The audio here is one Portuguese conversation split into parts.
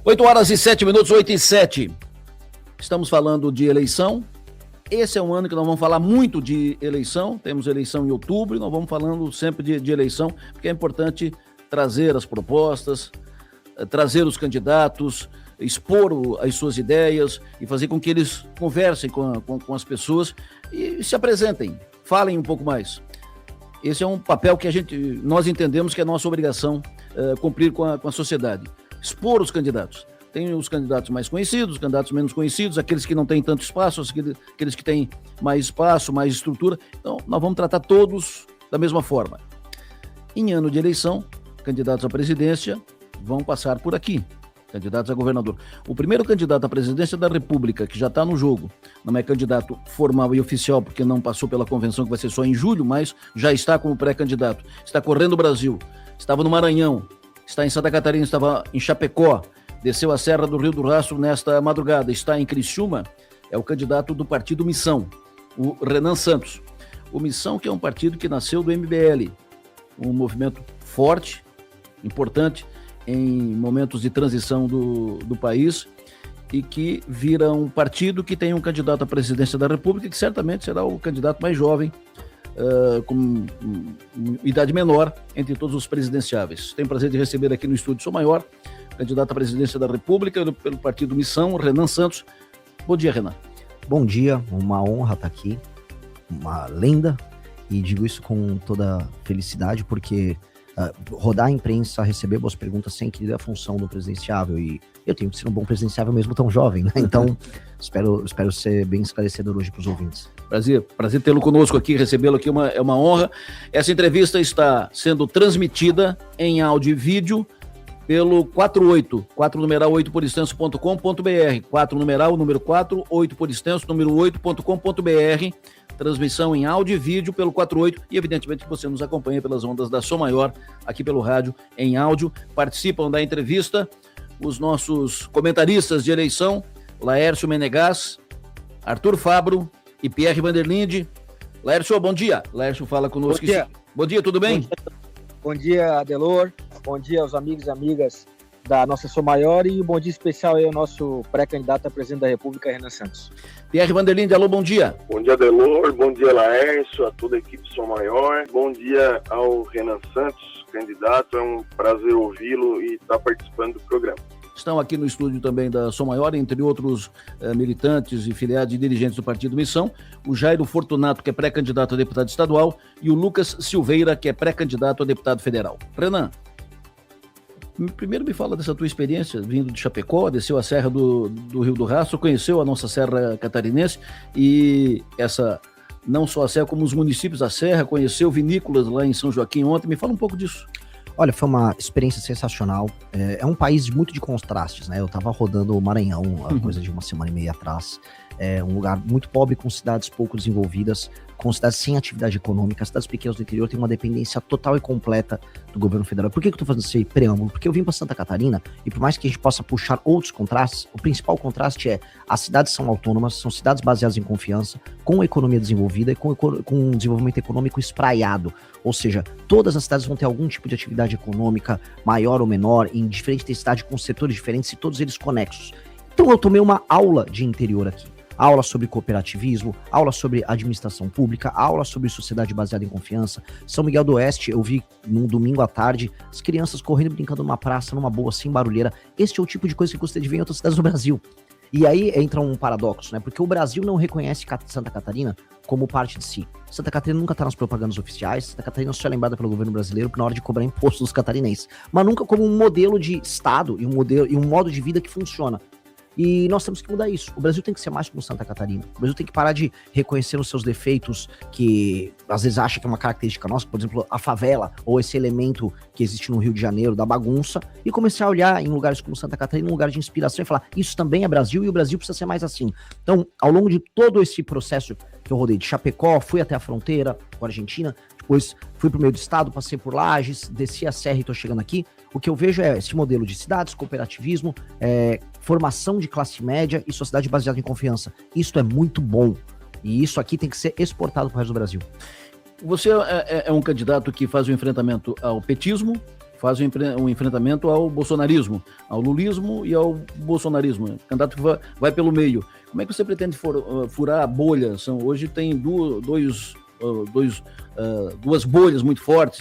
8h07, 8h07. Estamos falando de eleição. Esse é um ano que nós vamos falar muito de eleição. Temos eleição em outubro e nós vamos falando sempre de eleição, porque é importante trazer as propostas, trazer os candidatos, expor as suas ideias e fazer com que eles conversem com as pessoas e se apresentem, falem um pouco mais. Esse é um papel que nós entendemos que é nossa obrigação cumprir com a sociedade. Expor os candidatos. Tem os candidatos mais conhecidos, os candidatos menos conhecidos, aqueles que não têm tanto espaço, aqueles que têm mais espaço, mais estrutura. Então, nós vamos tratar todos da mesma forma. Em ano de eleição, candidatos à presidência vão passar por aqui, candidatos a governador. O primeiro candidato à presidência da República, que já está no jogo, não é candidato formal e oficial, porque não passou pela convenção, que vai ser só em julho, mas já está como pré-candidato. Está correndo o Brasil, estava no Maranhão, está em Santa Catarina, estava em Chapecó, desceu a Serra do Rio do Rastro nesta madrugada, está em Criciúma, é o candidato do partido Missão, o Renan Santos. O Missão, que é um partido que nasceu do MBL, um movimento forte, importante, em momentos de transição do país, e que vira um partido que tem um candidato à presidência da República, que certamente será o candidato mais jovem, com idade menor, entre todos os presidenciáveis. Tenho o prazer de receber aqui no estúdio Sou Maior, candidato à presidência da República pelo partido Missão, Renan Santos. Bom dia, Renan. Bom dia, uma honra estar aqui, uma lenda, e digo isso com toda felicidade, porque rodar a imprensa, receber boas perguntas sempre é a função do presidenciável, e eu tenho que ser um bom presidenciável mesmo tão jovem, né? Então, espero ser bem esclarecedor hoje para os ouvintes. Prazer tê-lo conosco aqui, recebê-lo aqui é uma honra. Essa entrevista está sendo transmitida em áudio e vídeo pelo 48, 4 numeral 8 por extenso.com.br, 4 numeral, número 4, 8 por extenso, número 8.com.br, transmissão em áudio e vídeo pelo 48, e evidentemente que você nos acompanha pelas ondas da Som Maior, aqui pelo rádio em áudio. Participam da entrevista os nossos comentaristas de eleição, Laércio Menegas, Arthur Fabro e Pierre Vanderlinde. Laércio, bom dia. Laércio fala conosco. Bom dia. Bom dia, tudo bem? Bom dia, Adelor. Bom dia aos amigos e amigas da nossa Som Maior, e um bom dia especial aí ao nosso pré-candidato a presidente da República, Renan Santos. Pierre Vanderlinde, alô, bom dia. Bom dia, Adelor. Bom dia, Laércio, a toda a equipe Som Maior. Bom dia ao Renan Santos, candidato. É um prazer ouvi-lo e estar participando do programa. Estão aqui no estúdio também da Som Maior, entre outros militantes e filiados e dirigentes do Partido Missão, o Jairo Fortunato, que é pré-candidato a deputado estadual, e o Lucas Silveira, que é pré-candidato a deputado federal. Renan, primeiro me fala dessa tua experiência, vindo de Chapecó, desceu a Serra do Rio do Rastro, conheceu a nossa Serra Catarinense, e não só a Serra, como os municípios da Serra, conheceu vinícolas lá em São Joaquim ontem. Me fala um pouco disso. Olha, foi uma experiência sensacional. É um país muito de contrastes, né? Eu tava rodando o Maranhão há coisa de uma semana e meia atrás. É um lugar muito pobre, com cidades pouco desenvolvidas, com cidades sem atividade econômica. As cidades pequenas do interior têm uma dependência total e completa do governo federal. Por que eu tô fazendo esse preâmbulo? Porque eu vim para Santa Catarina, e por mais que a gente possa puxar outros contrastes, o principal contraste é: as cidades são autônomas, são cidades baseadas em confiança, com economia desenvolvida e com um desenvolvimento econômico espraiado. Ou seja, todas as cidades vão ter algum tipo de atividade econômica, maior ou menor, em diferente intensidade, com setores diferentes, e todos eles conexos. Então eu tomei uma aula de interior aqui. Aula sobre cooperativismo, aula sobre administração pública, aula sobre sociedade baseada em confiança. São Miguel do Oeste, eu vi num domingo à tarde, as crianças correndo, brincando numa praça, numa boa, sem barulheira. Este é o tipo de coisa que eu gostaria de ver em outras cidades do Brasil. E aí entra um paradoxo, né? Porque o Brasil não reconhece Santa Catarina como parte de si. Santa Catarina nunca está nas propagandas oficiais. Santa Catarina só é lembrada pelo governo brasileiro na hora de cobrar imposto dos catarinenses, mas nunca como um modelo de Estado e um modo de vida que funciona. E nós temos que mudar isso. O Brasil tem que ser mais como Santa Catarina. O Brasil tem que parar de reconhecer os seus defeitos, que às vezes acha que é uma característica nossa, por exemplo, a favela, ou esse elemento que existe no Rio de Janeiro, da bagunça, e começar a olhar em lugares como Santa Catarina, um lugar de inspiração, e falar: isso também é Brasil, e o Brasil precisa ser mais assim. Então, ao longo de todo esse processo que eu rodei de Chapecó, fui até a fronteira com a Argentina, depois fui pro meio do estado, passei por Lages, desci a serra e tô chegando aqui. O que eu vejo é esse modelo de cidades, cooperativismo, formação de classe média e sociedade baseada em confiança. Isso é muito bom. E isso aqui tem que ser exportado para o resto do Brasil. Você é um candidato que faz o enfrentamento ao petismo, faz um enfrentamento ao bolsonarismo, ao lulismo e ao bolsonarismo, candidato que vai pelo meio. Como é que você pretende furar a bolha? Hoje tem duas bolhas muito fortes,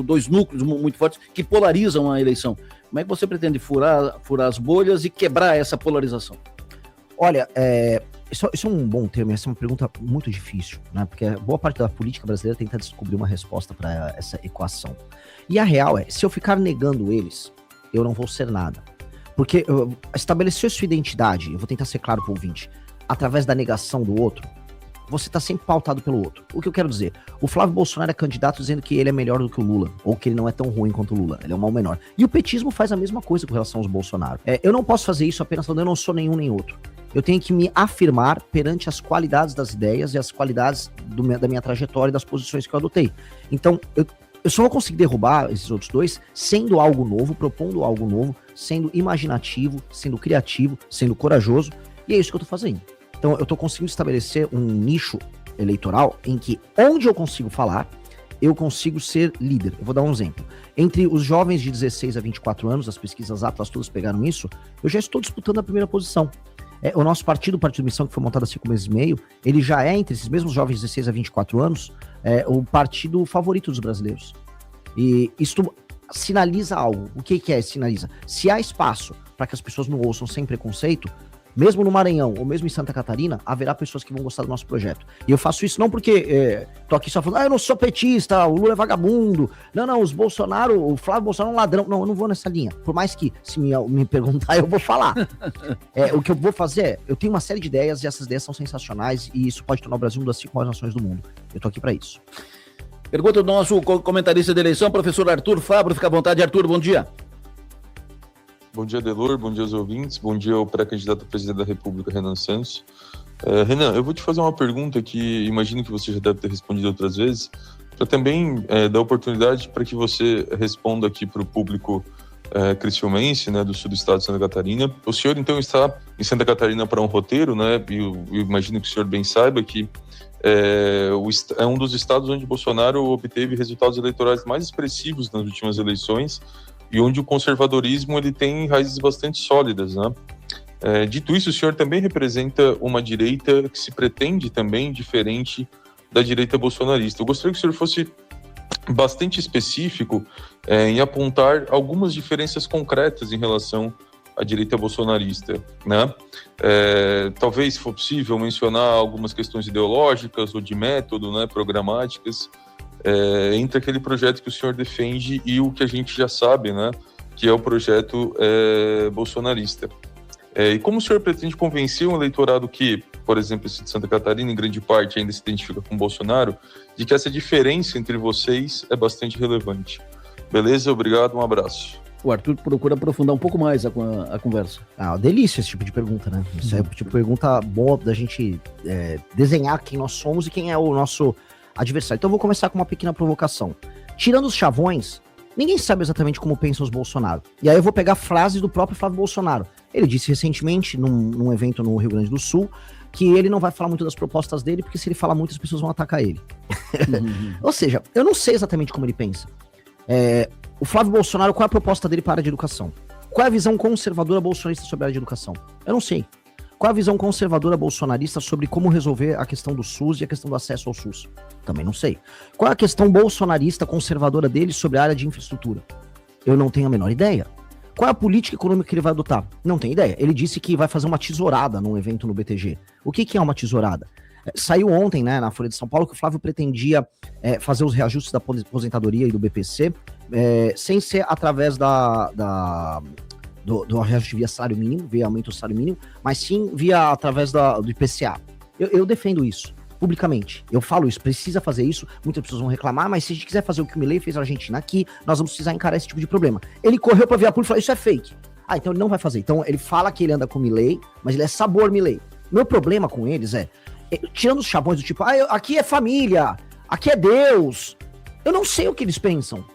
dois núcleos muito fortes que polarizam a eleição. Como é que você pretende furar as bolhas e quebrar essa polarização? Olha, isso é um bom termo, essa é uma pergunta muito difícil, né? Porque boa parte da política brasileira tenta descobrir uma resposta para essa equação. E a real é, se eu ficar negando eles, eu não vou ser nada. Porque estabelecer sua identidade, eu vou tentar ser claro para o ouvinte, através da negação do outro, você está sempre pautado pelo outro. O que eu quero dizer? O Flávio Bolsonaro é candidato dizendo que ele é melhor do que o Lula, ou que ele não é tão ruim quanto o Lula, ele é um mal menor. E o petismo faz a mesma coisa com relação aos Bolsonaro. Eu não posso fazer isso apenas falando eu não sou nenhum nem outro. Eu tenho que me afirmar perante as qualidades das ideias e as qualidades da minha trajetória e das posições que eu adotei. Então, eu só vou conseguir derrubar esses outros dois sendo algo novo, propondo algo novo, sendo imaginativo, sendo criativo, sendo corajoso, e é isso que eu tô fazendo. Então, eu tô conseguindo estabelecer um nicho eleitoral em que, onde eu consigo falar, eu consigo ser líder. Eu vou dar um exemplo. Entre os jovens de 16 a 24 anos, as pesquisas Atlas todas pegaram isso, eu já estou disputando a primeira posição. O nosso partido, o Partido Missão, que foi montado há 5 meses e meio, ele já é, entre esses mesmos jovens de 16 a 24 anos, o partido favorito dos brasileiros. E isso sinaliza algo. O que é sinaliza? Se há espaço para que as pessoas não ouçam sem preconceito, mesmo no Maranhão ou mesmo em Santa Catarina, haverá pessoas que vão gostar do nosso projeto. E eu faço isso não porque tô aqui só falando, eu não sou petista, o Lula é vagabundo, não, o Flávio Bolsonaro é um ladrão. Não, eu não vou nessa linha. Por mais que, se me perguntar, eu vou falar. O que eu vou fazer é, eu tenho uma série de ideias e essas ideias são sensacionais e isso pode tornar o Brasil uma das 5 maiores nações do mundo. Eu tô aqui para isso. Pergunta do nosso comentarista de eleição, professor Arthur Fabro. Fica à vontade, Arthur, bom dia. Bom dia, Delor, bom dia aos ouvintes, bom dia ao pré-candidato a presidente da República, Renan Santos. Renan, eu vou te fazer uma pergunta que imagino que você já deve ter respondido outras vezes, para também dar oportunidade para que você responda aqui para o público criciumense, né, do sul do estado de Santa Catarina. O senhor, então, está em Santa Catarina para um roteiro, né, e eu imagino que o senhor bem saiba que é um dos estados onde Bolsonaro obteve resultados eleitorais mais expressivos nas últimas eleições, e onde o conservadorismo ele tem raízes bastante sólidas, né? Dito isso, o senhor também representa uma direita que se pretende também diferente da direita bolsonarista. Eu gostaria que o senhor fosse bastante específico em apontar algumas diferenças concretas em relação à direita bolsonarista, né? Talvez, se for possível, mencionar algumas questões ideológicas ou de método, né, programáticas, entre aquele projeto que o senhor defende e o que a gente já sabe, né, que é o projeto bolsonarista. E como o senhor pretende convencer um eleitorado que, por exemplo, esse de Santa Catarina, em grande parte, ainda se identifica com Bolsonaro, de que essa diferença entre vocês é bastante relevante? Beleza? Obrigado, um abraço. O Arthur procura aprofundar um pouco mais a conversa. Delícia esse tipo de pergunta, né? Isso é tipo de pergunta boa da gente desenhar quem nós somos e quem é o nosso adversário. Então eu vou começar com uma pequena provocação. Tirando os chavões, ninguém sabe exatamente como pensam os Bolsonaro. E aí eu vou pegar frases do próprio Flávio Bolsonaro. Ele disse recentemente, num evento no Rio Grande do Sul, que ele não vai falar muito das propostas dele, porque se ele falar muito, as pessoas vão atacar ele. Ou seja, eu não sei exatamente como ele pensa. O Flávio Bolsonaro, qual é a proposta dele para a área de educação? Qual é a visão conservadora bolsonarista sobre a área de educação? Eu não sei. Qual é a visão conservadora bolsonarista sobre como resolver a questão do SUS e a questão do acesso ao SUS? Também não sei. Qual é a questão bolsonarista conservadora dele sobre a área de infraestrutura? Eu não tenho a menor ideia. Qual é a política econômica que ele vai adotar? Não tenho ideia. Ele disse que vai fazer uma tesourada num evento no BTG. O que é uma tesourada? Saiu ontem, né, na Folha de São Paulo, que o Flávio pretendia fazer os reajustes da aposentadoria e do BPC sem ser através do reajuste via salário mínimo, via aumento do salário mínimo, mas sim através do IPCA. Eu defendo isso, publicamente. Eu falo isso, precisa fazer isso, muitas pessoas vão reclamar, mas se a gente quiser fazer o que o Milei fez na Argentina aqui, nós vamos precisar encarar esse tipo de problema. Ele correu pra via pública e falou, isso é fake. Então ele não vai fazer. Então ele fala que ele anda com o Milei, mas ele é sabor Milei. Meu problema com eles tirando os chavões do tipo, aqui é família, aqui é Deus. Eu não sei o que eles pensam.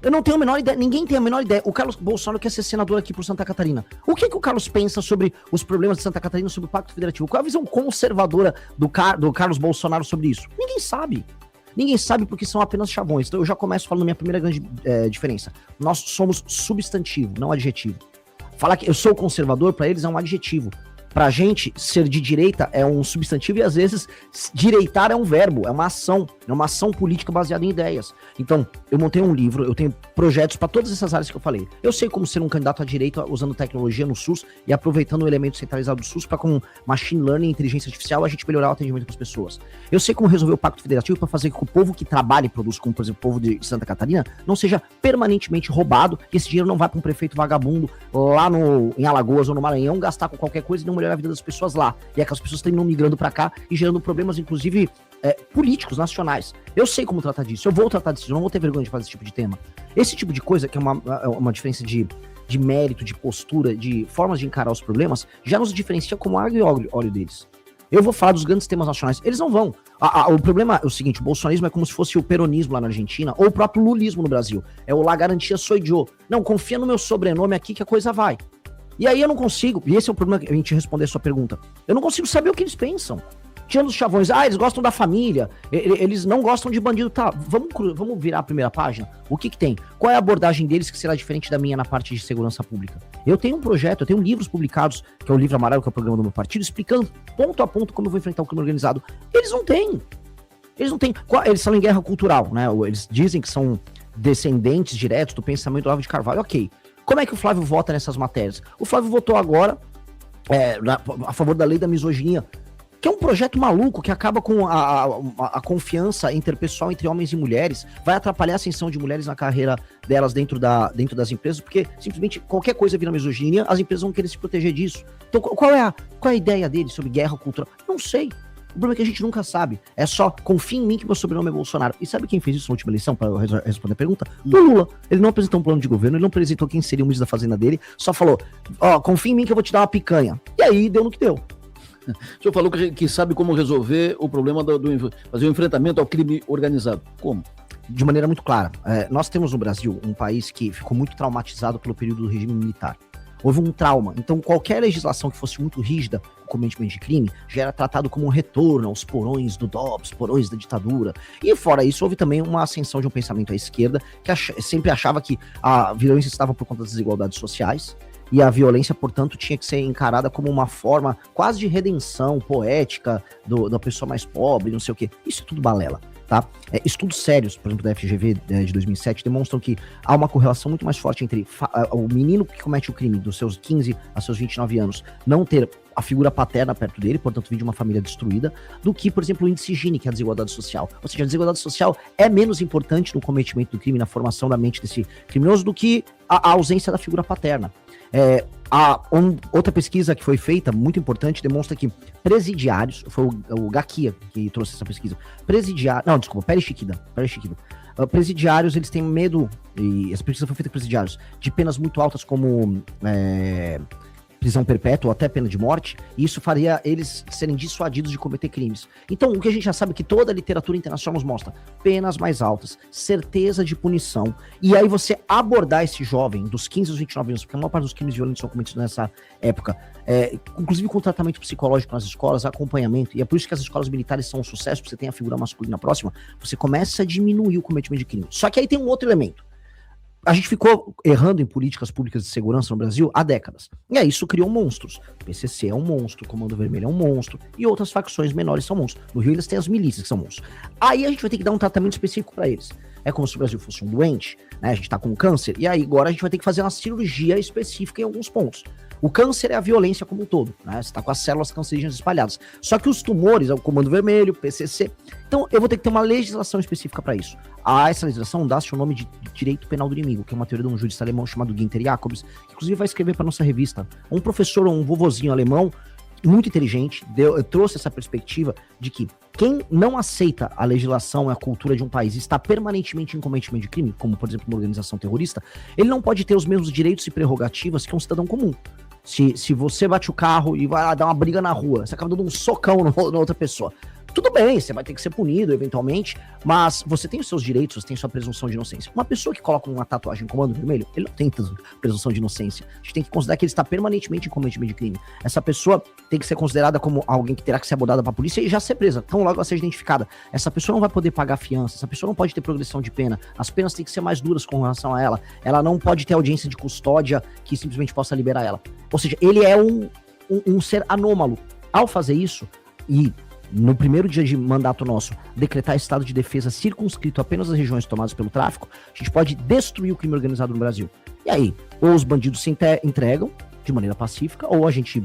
Eu não tenho a menor ideia, ninguém tem a menor ideia. O Carlos Bolsonaro quer ser senador aqui por Santa Catarina. O que o Carlos pensa sobre os problemas de Santa Catarina, sobre o Pacto Federativo? Qual é a visão conservadora do Carlos Bolsonaro sobre isso? Ninguém sabe. Ninguém sabe porque são apenas chavões. Então eu já começo falando minha primeira grande diferença. Nós somos substantivo, não adjetivo. Falar que eu sou conservador, para eles é um adjetivo. Pra gente, ser de direita é um substantivo e às vezes direitar é um verbo, é uma ação política baseada em ideias. Então, eu montei um livro, eu tenho projetos para todas essas áreas que eu falei. Eu sei como ser um candidato à direita usando tecnologia no SUS e aproveitando o elemento centralizado do SUS para, com machine learning e inteligência artificial, a gente melhorar o atendimento das pessoas. Eu sei como resolver o pacto federativo para fazer com que o povo que trabalha e produz, como por exemplo o povo de Santa Catarina, não seja permanentemente roubado e esse dinheiro não vá para um prefeito vagabundo lá em Alagoas ou no Maranhão gastar com qualquer coisa e não melhorar a vida das pessoas lá. E é que as pessoas terminam migrando para cá e gerando problemas, inclusive, políticos, nacionais. Eu sei como tratar disso, eu vou tratar disso, eu não vou ter vergonha de fazer esse tipo de tema. Esse tipo de coisa, que é uma diferença de mérito, de postura, de formas de encarar os problemas, já nos diferencia como água e óleo deles. Eu vou falar dos grandes temas nacionais, eles não vão. O problema é o seguinte, o bolsonarismo é como se fosse o peronismo lá na Argentina, ou o próprio lulismo no Brasil. É o la garantia soy yo. Não, confia no meu sobrenome aqui que a coisa vai. E aí eu não consigo, e esse é o problema que a gente responder a sua pergunta, eu não consigo saber o que eles pensam. Tirando os chavões, eles gostam da família, eles não gostam de bandido, tá, vamos virar a primeira página, o que tem? Qual é a abordagem deles que será diferente da minha na parte de segurança pública? Eu tenho um projeto, eu tenho livros publicados, que é o Livro Amarelo, que é o programa do meu partido, explicando ponto a ponto como eu vou enfrentar o crime organizado. Eles não têm. Eles são em guerra cultural, né, eles dizem que são descendentes diretos do pensamento do Olavo de Carvalho, ok. Como é que o Flávio vota nessas matérias? O Flávio votou agora a favor da lei da misoginia, que é um projeto maluco que acaba com a confiança interpessoal entre homens e mulheres, vai atrapalhar a ascensão de mulheres na carreira delas dentro das empresas, porque simplesmente qualquer coisa vira misoginia, as empresas vão querer se proteger disso. Então qual é a ideia deles sobre guerra cultural? Não sei. O problema é que a gente nunca sabe. É só, confia em mim que meu sobrenome é Bolsonaro. E sabe quem fez isso na última eleição, para responder a pergunta? O Lula. Ele não apresentou um plano de governo, ele não apresentou quem seria o ministro da Fazenda dele, só falou, confia em mim que eu vou te dar uma picanha. E aí, deu no que deu. O senhor falou que sabe como resolver o problema fazer o enfrentamento ao crime organizado. Como? De maneira muito clara. Nós temos no Brasil um país que ficou muito traumatizado pelo período do regime militar. Houve um trauma. Então, qualquer legislação que fosse muito rígida com o cometimento de crime já era tratado como um retorno aos porões do DOPS, porões da ditadura. E fora isso, houve também uma ascensão de um pensamento à esquerda que sempre achava que a violência estava por conta das desigualdades sociais e a violência, portanto, tinha que ser encarada como uma forma quase de redenção poética da pessoa mais pobre, não sei o quê. Isso é tudo balela. Tá? Estudos sérios, por exemplo, da FGV de 2007, demonstram que há uma correlação muito mais forte entre o menino que comete o crime dos seus 15 a seus 29 anos não ter a figura paterna perto dele, portanto vir de uma família destruída, do que, por exemplo, o índice Gini, que é a desigualdade social. Ou seja, a desigualdade social é menos importante no cometimento do crime, na formação da mente desse criminoso, do que a ausência da figura paterna. Outra pesquisa que foi feita, muito importante, demonstra que presidiários, foi o Gakia que trouxe essa pesquisa, Perichiquida. Presidiários, eles têm medo, e essa pesquisa foi feita com presidiários, de penas muito altas como prisão perpétua ou até pena de morte, e isso faria eles serem dissuadidos de cometer crimes. Então, o que a gente já sabe é que toda a literatura internacional nos mostra penas mais altas, certeza de punição, e aí você abordar esse jovem dos 15 aos 29 anos, porque a maior parte dos crimes violentos são cometidos nessa época, inclusive com tratamento psicológico nas escolas, acompanhamento, e é por isso que as escolas militares são um sucesso, porque você tem a figura masculina próxima, você começa a diminuir o cometimento de crime. Só que aí tem um outro elemento. A gente ficou errando em políticas públicas de segurança no Brasil há décadas. E aí isso criou monstros. O PCC é um monstro, o Comando Vermelho é um monstro, e outras facções menores são monstros. No Rio eles têm as milícias que são monstros. Aí a gente vai ter que dar um tratamento específico para eles. É como se o Brasil fosse um doente, né? A gente tá com câncer, e aí agora a gente vai ter que fazer uma cirurgia específica em alguns pontos. O câncer é a violência como um todo, né? Você tá com as células cancerígenas espalhadas. Só que os tumores é o Comando Vermelho, PCC. Então eu vou ter que ter uma legislação específica para isso. Essa legislação dá-se o nome de Direito Penal do Inimigo, que é uma teoria de um jurista alemão chamado Günther Jacobs, que inclusive vai escrever para nossa revista. Um professor, um vovozinho alemão, muito inteligente, trouxe essa perspectiva de que quem não aceita a legislação e a cultura de um país e está permanentemente em cometimento de crime, como por exemplo uma organização terrorista, ele não pode ter os mesmos direitos e prerrogativas que um cidadão comum. Se você bate o carro e vai lá dar uma briga na rua, você acaba dando um socão na outra pessoa. Tudo bem, você vai ter que ser punido eventualmente, mas você tem os seus direitos, você tem sua presunção de inocência. Uma pessoa que coloca uma tatuagem em comando vermelho, ele não tem presunção de inocência. A gente tem que considerar que ele está permanentemente em cometimento de crime. Essa pessoa tem que ser considerada como alguém que terá que ser abordada pra polícia e já ser presa, tão logo ela seja identificada. Essa pessoa não vai poder pagar fiança, essa pessoa não pode ter progressão de pena, as penas têm que ser mais duras com relação a ela não pode ter audiência de custódia que simplesmente possa liberar ela. Ou seja, ele é um ser anômalo. Ao fazer isso, e no primeiro dia de mandato nosso, decretar estado de defesa circunscrito apenas às regiões tomadas pelo tráfico, a gente pode destruir o crime organizado no Brasil. E aí, ou os bandidos se entregam de maneira pacífica, ou a gente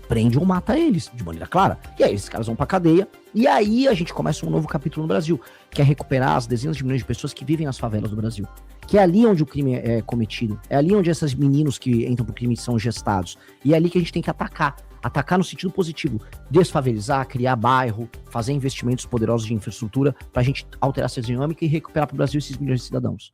prende ou mata eles de maneira clara. E aí esses caras vão pra cadeia, e aí a gente começa um novo capítulo no Brasil, que é recuperar as dezenas de milhões de pessoas que vivem nas favelas do Brasil. Que é ali onde o crime é cometido, é ali onde esses meninos que entram pro crime são gestados, e é ali que a gente tem que atacar no sentido positivo, desfavelizar, criar bairro, fazer investimentos poderosos de infraestrutura pra gente alterar essa dinâmica e recuperar pro Brasil esses milhões de cidadãos.